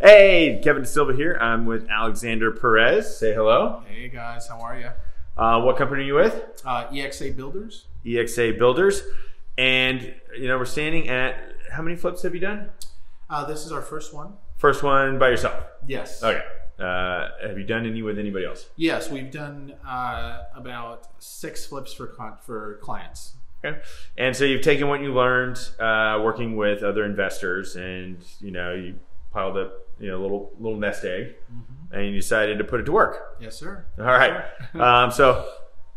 Hey, Kevin Silva here. I'm with Alexander Perez. Say hello. Hey guys, how are you? What company are you with? EXA Builders. EXA Builders. And, we're standing at, how many flips have you done? This is our first one. First one by yourself? Yes. Okay. Have you done any with anybody else? Yes, we've done about 6 flips for clients. Okay. And so you've taken what you learned working with other investors and, you piled up a little nest egg, and you decided to put it to work. Yes, sir. All right. So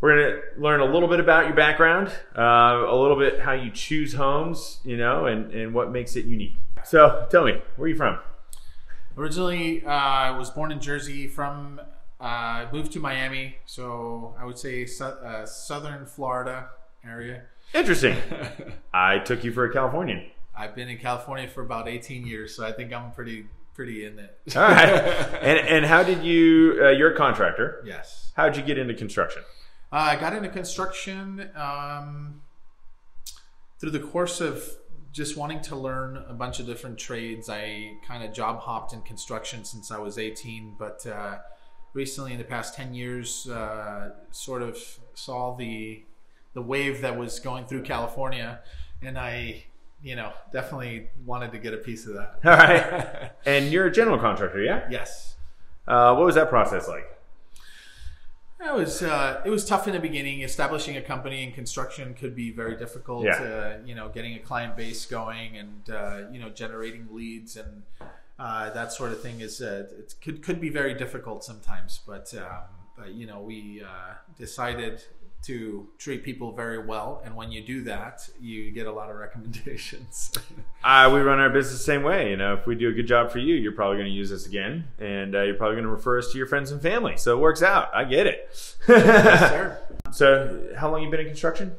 we're going to learn a little bit about your background, a little bit how you choose homes, and what makes it unique. So tell me, where are you from? Originally, I was born in Jersey. Moved to Miami, so I would say southern Florida area. Interesting. I took you for a Californian. I've been in California for about 18 years, so I think I'm pretty in it. All right. And how did you're a contractor. Yes. How did you get into construction? I got into construction through the course of just wanting to learn a bunch of different trades. I kind of job hopped in construction since I was 18, but recently in the past 10 years, sort of saw the wave that was going through California, and I definitely wanted to get a piece of that. All right. And you're a general contractor, yeah? Yes. What was that process like? It was tough in the beginning. Establishing a company in construction could be very difficult. Yeah. Getting a client base going and generating leads and that sort of thing it could be very difficult sometimes. But we decided to treat people very well, and when you do that, you get a lot of recommendations. We run our business the same way. If we do a good job for you, you're probably going to use us again, and you're probably going to refer us to your friends and family. So it works out. I get it. Yes, sir. So how long have you been in construction?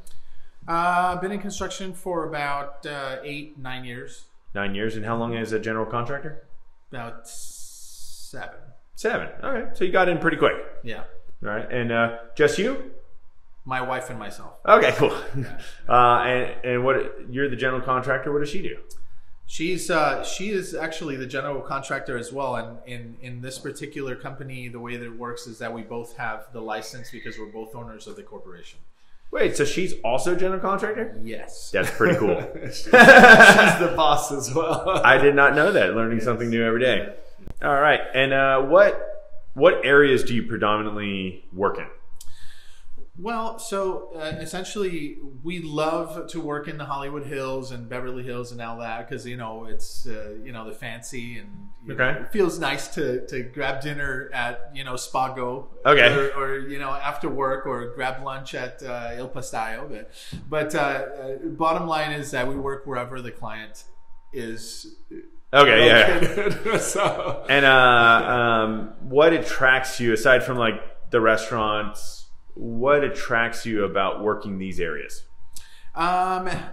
I've been in construction for about 8-9 years. 9 years. And how long as a general contractor? About 7. 7. Okay. So you got in pretty quick. Yeah. All right. And just you? My wife and myself. Okay, cool. Yeah. And what, you're the general contractor. What does she do? She is actually the general contractor as well. And in this particular company, the way that it works is that we both have the license because we're both owners of the corporation. Wait, so she's also a general contractor? Yes. That's pretty cool. She's the boss as well. I did not know that. Learning something new every day. Yeah. All right. And what areas do you predominantly work in? Well, so essentially, we love to work in the Hollywood Hills and Beverly Hills and all that because it's the fancy and it feels nice to grab dinner at Spago, or after work, or grab lunch at Il Pastaio. But bottom line is that we work wherever the client is. Okay, yeah. So. And what attracts you aside from like the restaurants? What attracts you about working these areas? I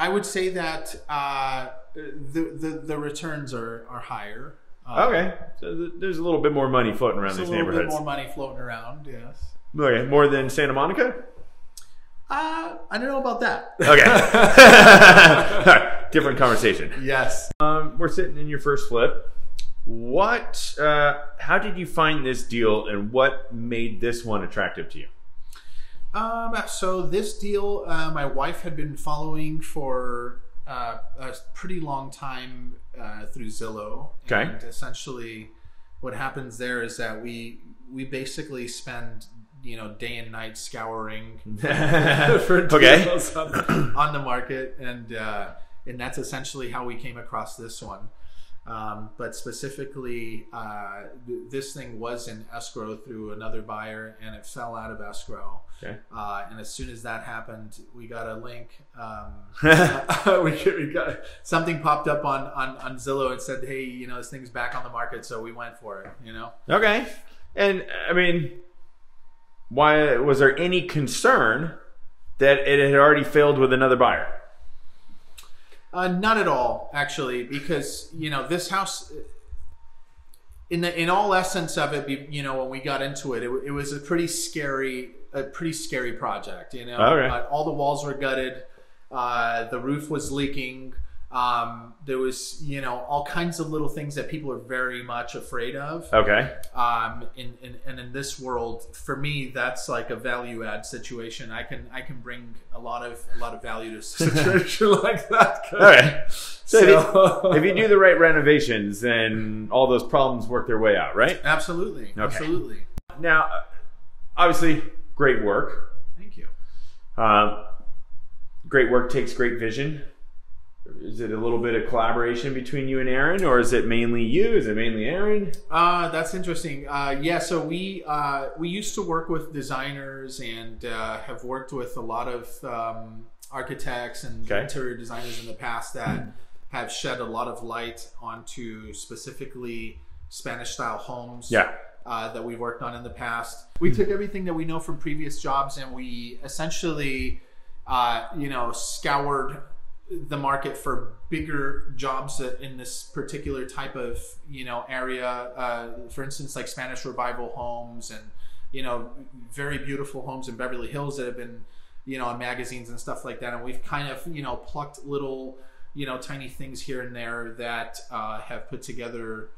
would say that the returns are higher. Okay, so there's a little bit more money floating around these neighborhoods. A little bit more money floating around, yes. Okay, more than Santa Monica? I don't know about that. Okay. All right, different conversation. Yes. We're sitting in your first flip. How did you find this deal, and what made this one attractive to you? So this deal, my wife had been following for a pretty long time through Zillow. Okay. And essentially, what happens there is that we basically spend day and night scouring for deals on the market, and that's essentially how we came across this one. But specifically, this thing was in escrow through another buyer, and it fell out of escrow. Okay. And as soon as that happened, we got a link. We got something popped up on Zillow and said, "Hey, this thing's back on the market," so we went for it. Okay. And I mean, why was there any concern that it had already failed with another buyer? Not at all, actually, because this house, in all essence of it, when we got into it, it was a pretty scary project. Okay. All the walls were gutted, the roof was leaking. There was, all kinds of little things that people are very much afraid of. Okay. And in this world, for me, that's like a value add situation. I can bring a lot of value to a situation like that. All right. So if you do the right renovations, then all those problems work their way out, right? Absolutely. Okay. Absolutely. Now, obviously, great work. Thank you. Great work takes great vision. Is it a little bit of collaboration between you and Aaron, or is it mainly you? Is it mainly Aaron? That's interesting. Yeah, so we used to work with designers and have worked with a lot of architects and interior designers in the past that have shed a lot of light onto specifically Spanish-style homes. Yeah. That we've worked on in the past. We took everything that we know from previous jobs and we essentially, scoured the market for bigger jobs in this particular type of, area. For instance, like Spanish Revival homes and, very beautiful homes in Beverly Hills that have been, on magazines and stuff like that. And we've kind of, plucked little, tiny things here and there that have put together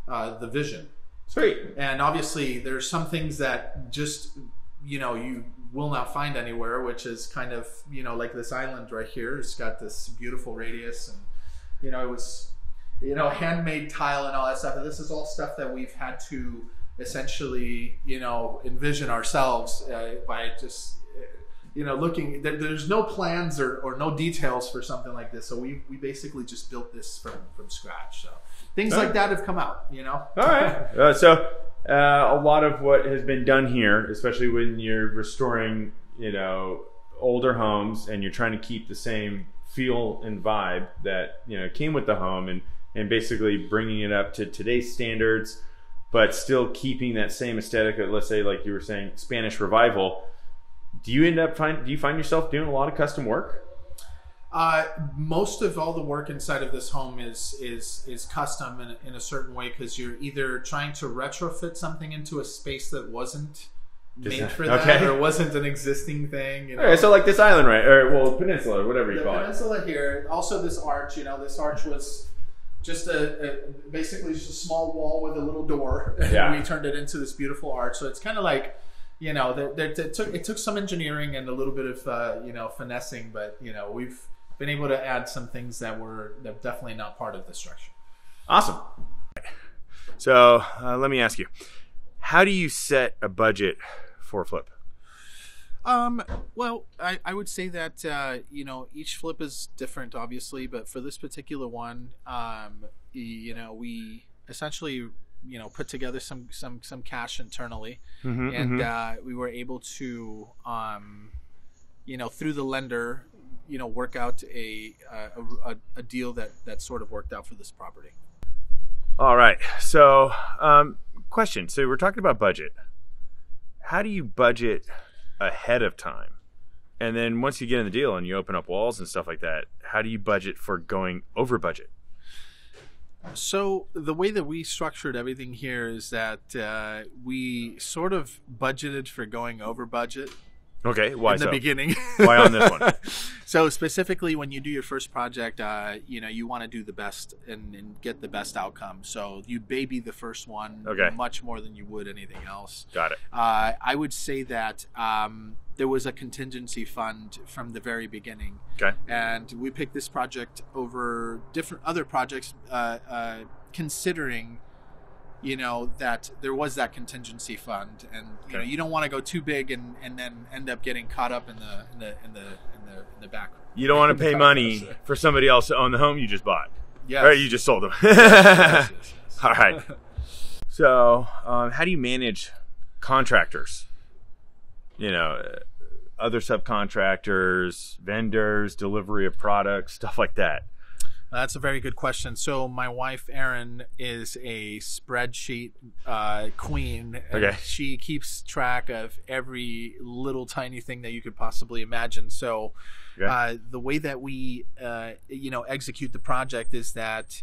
the vision. Sweet. And obviously there's some things that just, you will not find anywhere, which is kind of, like this island right here. It's got this beautiful radius and, it was, handmade tile and all that stuff. And this is all stuff that we've had to essentially, envision ourselves by just, looking. There's no plans or no details for something like this. So we basically just built this from scratch. So things like that have come out, All right. So a lot of what has been done here, especially when you're restoring, older homes and you're trying to keep the same feel and vibe that, came with the home and basically bringing it up to today's standards, but still keeping that same aesthetic of, let's say, like you were saying, Spanish Revival. Do you find yourself doing a lot of custom work? Most of all the work inside of this home is custom in a certain way because you're either trying to retrofit something into a space that wasn't made for that or wasn't an existing thing. Okay, so like this island, right? Or peninsula, whatever you call it. The peninsula here. Also, this arch. This arch was just basically just a small wall with a little door. Yeah. We turned it into this beautiful arch. So it's kind of like. It took some engineering and a little bit of finessing, but we've been able to add some things that were definitely not part of the structure. Awesome. So let me ask you, how do you set a budget for a flip? Well, I would say that each flip is different, obviously, but for this particular one, we essentially. Put together some cash internally, and we were able to, through the lender, work out a deal that sort of worked out for this property. All right. So, question. So we're talking about budget. How do you budget ahead of time? And then once you get in the deal and you open up walls and stuff like that, how do you budget for going over budget? So the way that we structured everything here is that we sort of budgeted for going over budget. Okay, why in the beginning? Why on this one? So specifically, when you do your first project, you want to do the best and get the best outcome. So you baby the first one much more than you would anything else. Got it. I would say that there was a contingency fund from the very beginning. Okay. And we picked this project over different other projects, considering, that there was that contingency fund, and you don't want to go too big and then end up getting caught up in the back. You don't want to pay money for somebody else to own the home you just bought. Yes. Or you just sold them. Yes. All right. So, how do you manage contractors? Other subcontractors, vendors, delivery of products, stuff like that. That's a very good question. So my wife, Erin, is a spreadsheet queen. And she keeps track of every little tiny thing that you could possibly imagine. So the way that we, execute the project is that,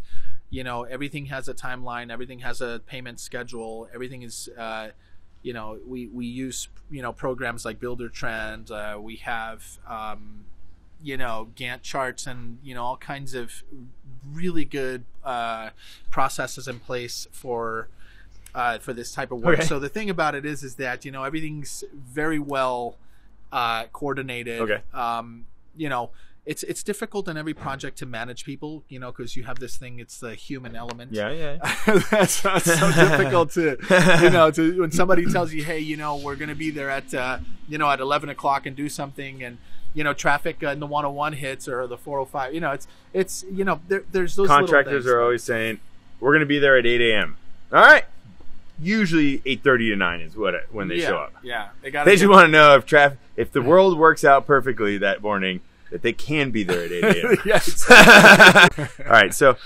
everything has a timeline. Everything has a payment schedule. Everything is, we use, programs like Builder Trend. We have, Gantt charts and all kinds of really good processes in place for this type of work. Okay. So the thing about it is that everything's very well coordinated. Okay. It's difficult in every project to manage people, because you have this thing. It's the human element. Yeah. That's so difficult to when somebody tells you, hey, we're going to be there at 11 o'clock and do something, and traffic in the 101 hits or the 405. It's there's those Contractors are always saying we're going to be there at 8 a.m. All right. Usually 8:30 to 9 is when they show up. Yeah, They just want to know if the world works out perfectly that morning, that they can be there at 8 a.m. Yeah, exactly. All right. So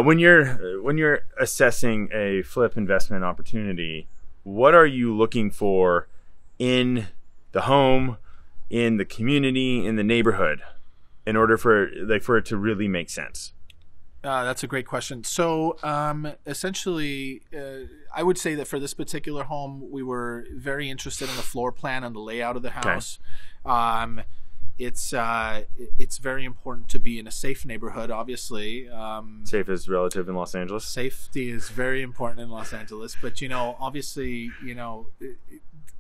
when you're assessing a flip investment opportunity, what are you looking for in the home, in the community, in the neighborhood, in order for it to really make sense? That's a great question. So essentially, I would say that for this particular home, we were very interested in the floor plan and the layout of the house. Okay. It's very important to be in a safe neighborhood, obviously. Safe is relative in Los Angeles. Safety is very important in Los Angeles, but obviously,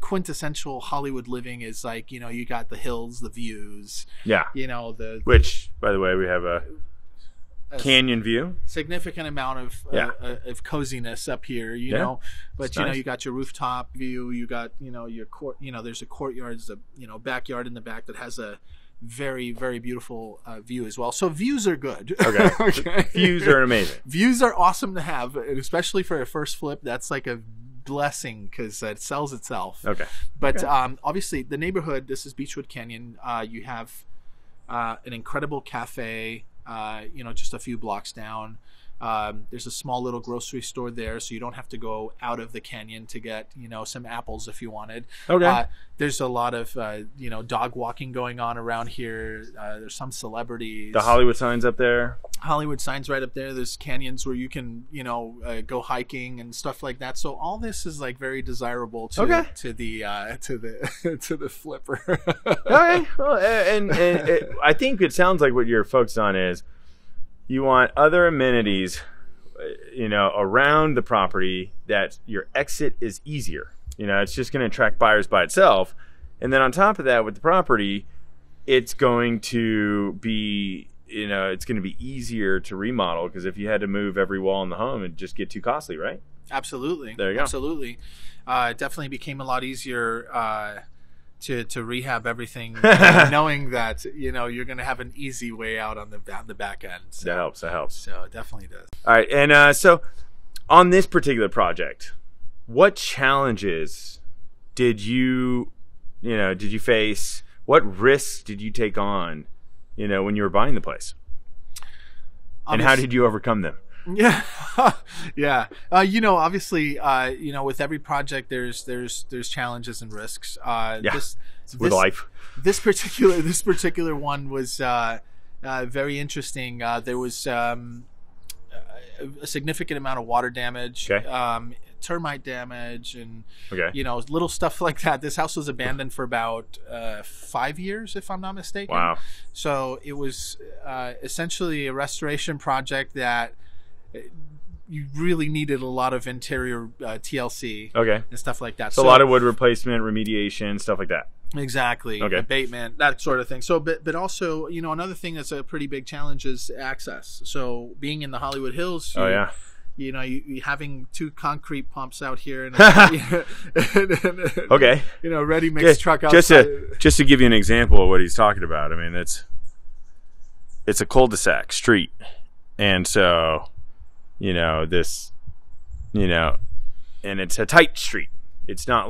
quintessential Hollywood living is like, you got the hills, the views. Yeah. Which, by the way, we have a canyon view, significant amount of coziness up here, but nice. You got your rooftop view, you got your court, there's a courtyard, there's a backyard in the back that has a very, very beautiful view as well. So views are good. Okay. Okay. Views are amazing. Views are awesome to have, and especially for a first flip. That's like a blessing because it sells itself. Okay. But obviously the neighborhood, this is Beechwood Canyon. You have an incredible cafe. Just a few blocks down. There's a small little grocery store there, so you don't have to go out of the canyon to get, some apples if you wanted. Okay. There's a lot of, dog walking going on around here. There's some celebrities. The Hollywood signs up there. Hollywood signs right up there. There's canyons where you can, go hiking and stuff like that. So all this is like very desirable to the flipper. Okay. Well, and I think it sounds like what you're focused on is you want other amenities, around the property that your exit is easier. It's just going to attract buyers by itself. And then on top of that, with the property, it's going to be, it's going to be easier to remodel, because if you had to move every wall in the home, it'd just get too costly, right? Absolutely. There you go. Absolutely. It definitely became a lot easier to rehab everything, knowing that you're going to have an easy way out on the back end. So, that helps. So it definitely does. All right, and so on this particular project, what challenges did you face? What risks did you take on, when you were buying the place? And how did you overcome them? Yeah. Yeah. Obviously, with every project, there's challenges and risks. With life. This particular one was very interesting. There was a significant amount of water damage, termite damage, and little stuff like that. This house was abandoned for about 5 years, if I'm not mistaken. Wow. So it was essentially a restoration project that you really needed a lot of interior TLC and stuff like that. So a lot of wood replacement, remediation, stuff like that. Exactly. Abatement, that sort of thing. So, but also, another thing that's a pretty big challenge is access. So being in the Hollywood Hills, you having two concrete pumps out here, and ready mix truck outside. Just to give you an example of what he's talking about. I mean, it's a cul-de-sac street, and so and it's a tight street. It's not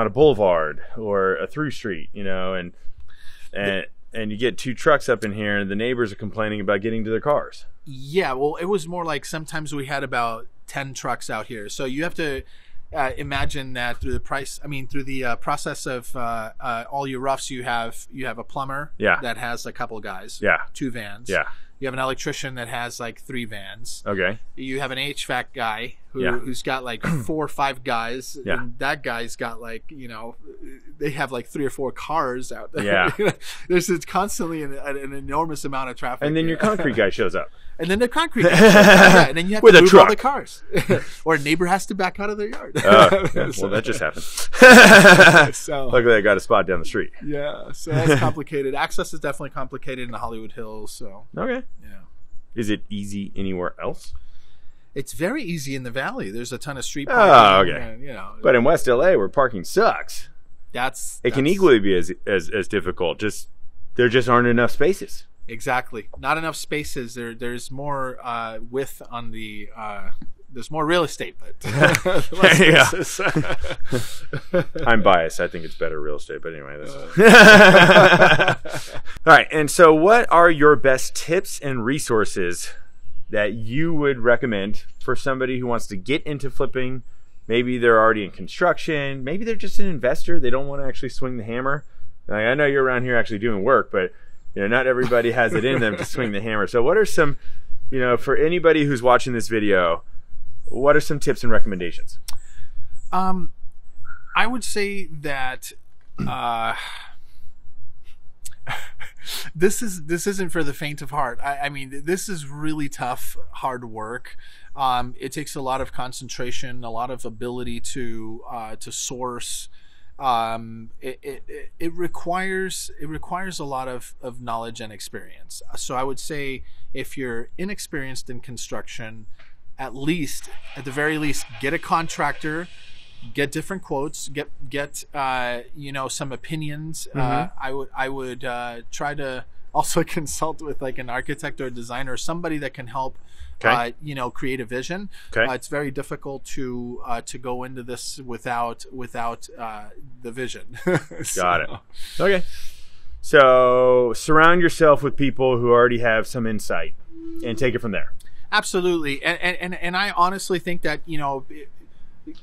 a boulevard or a through street, and you get two trucks up in here, and the neighbors are complaining about getting to their cars. Yeah, well, it was more like sometimes we had about 10 trucks out here. So you have to imagine that through the process of all your roughs, you have a plumber that has a couple guys, 2 vans. Yeah. You have an electrician that has like 3 vans. Okay. You have an HVAC guy who's got like 4 or 5 guys, and that guy's got like they have like 3 or 4 cars out there. Yeah. There's constantly an enormous amount of traffic. And then your concrete guy shows up. And then the concrete guy shows up. And then you have With to a move truck. all the cars. Or a neighbor has to back out of their yard. Yeah. Well, that just happened. So, Luckily, I got a spot down the street. yeah, so that's complicated. Access is definitely complicated in the Hollywood Hills. So, Okay. yeah. Is it easy anywhere else? It's very easy in the valley. There's a ton of street Oh, parking. okay. And, you know, But in West LA, where parking sucks, it can equally be as difficult. There just aren't enough spaces. Exactly. Not enough spaces. There's more width on the. There's more real estate, but less spaces. I'm biased. I think it's better real estate, but anyway. That's... All right. And so, what are your best tips and resources that you would recommend for somebody who wants to get into flipping? Maybe they're already in construction. Maybe they're just an investor. They don't want to actually swing the hammer. Like, I know you're around here actually doing work, but not everybody has it in them to swing the hammer. So what are some, for anybody who's watching this video, what are some tips and recommendations? I would say that this isn't for the faint of heart. I mean, this is really tough, hard work. It takes a lot of concentration, a lot of ability to source. It requires a lot of knowledge and experience. So I would say if you're inexperienced in construction, at the very least, get a contractor. Get different quotes. Get some opinions. Mm-hmm. I would try to also consult with like an architect or a designer, somebody that can help. Okay. Create a vision. Okay. It's very difficult to go into this without the vision. Got it. Okay. So surround yourself with people who already have some insight, and take it from there. Absolutely, and I honestly think that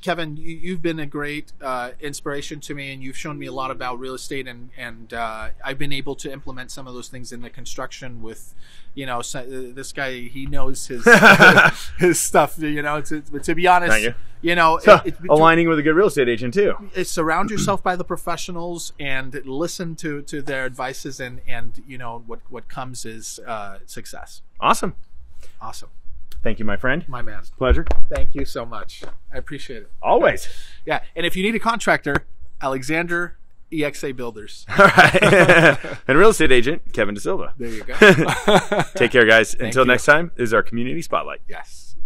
Kevin, you've been a great inspiration to me, and you've shown me a lot about real estate, and I've been able to implement some of those things in the construction with, this guy, he knows his his stuff, to be honest, Thank you. Aligning with a good real estate agent too. Surround yourself by the professionals and listen to their advices, and what comes is success. Awesome. Thank you, my friend. My man. Pleasure. Thank you so much. I appreciate it. Always. Yeah. And if you need a contractor, Alexander EXA Builders. All right. And real estate agent, Kevin De Silva. There you go. Take care, guys. Until you. next time, this is our Community Spotlight. Yes.